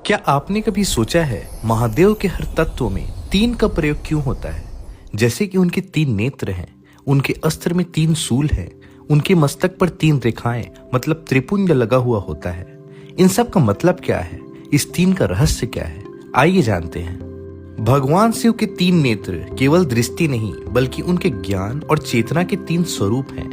क्या आपने कभी सोचा है महादेव के हर तत्व में 3 का प्रयोग क्यों होता है? जैसे कि उनके 3 नेत्र हैं, उनके अस्त्र में 3 शूल हैं, उनके मस्तक पर 3 रेखाएं मतलब त्रिपुंज लगा हुआ होता है। इन सब का मतलब क्या है? इस 3 का रहस्य क्या है? आइए जानते हैं। भगवान शिव के 3 नेत्र केवल दृष्टि नहीं बल्कि उनके ज्ञान और चेतना के 3 स्वरूप हैं।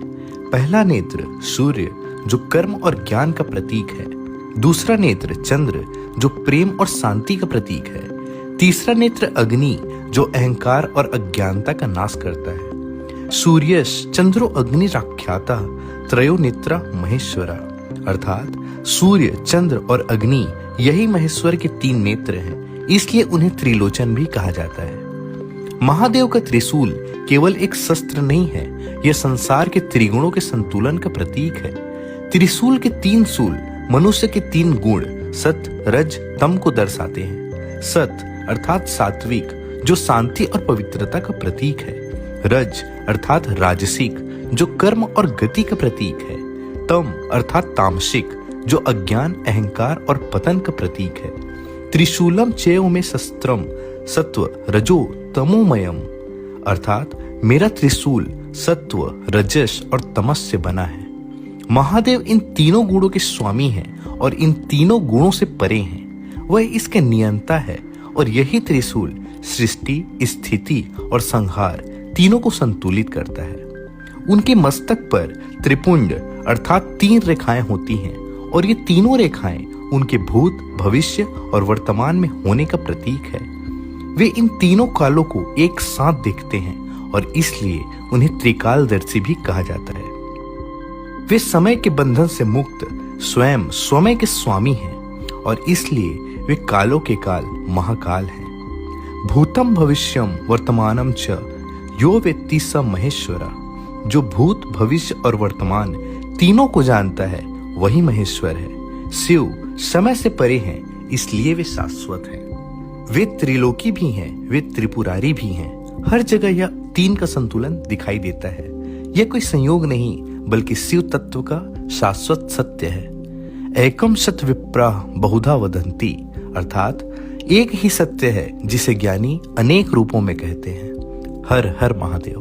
पहला नेत्र सूर्य जो कर्म और ज्ञान का प्रतीक है। दूसरा नेत्र चंद्र जो प्रेम और शांति का प्रतीक है। तीसरा नेत्र अग्नि जो अहंकार और अज्ञानता का नाश करता है। सूर्यश चंद्रो अग्नि राख्याता त्रयो नेत्रा महेश्वरा, अर्थात सूर्य, चंद्र और अग्नि यही महेश्वर के 3 नेत्र हैं, इसलिए उन्हें त्रिलोचन भी कहा जाता है। महादेव का त्रिशूल केवल एक शस्त्र नहीं है, यह संसार के त्रिगुणों के संतुलन का प्रतीक है। त्रिशूल के 3 शूल मनुष्य के 3 गुण सत, रज, तम को दर्शाते हैं। सत अर्थात सात्विक जो शांति और पवित्रता का प्रतीक है। रज अर्थात राजसिक जो कर्म और गति का प्रतीक है। तम अर्थात तामसिक जो अज्ञान, अहंकार और पतन का प्रतीक है। त्रिशूलम चेयो में शस्त्रम सत्व रजो तमोमयम, अर्थात मेरा त्रिशूल सत्व, रजस और तमस से बना है। महादेव इन तीनों गुणों के स्वामी हैं और इन तीनों गुणों से परे हैं। वह इसके नियंता है और यही त्रिशूल सृष्टि, स्थिति और संहार तीनों को संतुलित करता है। उनके मस्तक पर त्रिपुंड अर्थात 3 रेखाएं होती हैं और ये तीनों रेखाएं उनके भूत, भविष्य और वर्तमान में होने का प्रतीक है। वे इन तीनों कालों को एक साथ देखते हैं और इसलिए उन्हें त्रिकालदर्शी भी कहा जाता है। वे समय के बंधन से मुक्त स्वयं समय के स्वामी हैं और इसलिए वे कालों के काल महाकाल हैं। भूतम भविष्यम वर्तमानम च यो वेत्ति स महेश्वरा, जो भूत, भविष्य और वर्तमान तीनों को जानता है वही महेश्वर है। शिव समय से परे हैं इसलिए वे शाश्वत हैं। वे त्रिलोकी भी हैं, वे त्रिपुरारी भी हैं। हर जगह यह 3 का संतुलन दिखाई देता है। यह कोई संयोग नहीं बल्कि शिव तत्व का शाश्वत सत्य है। एकम सत विप्राः बहुधा वदन्ति, अर्थात एक ही सत्य है जिसे ज्ञानी अनेक रूपों में कहते हैं। हर हर महादेव।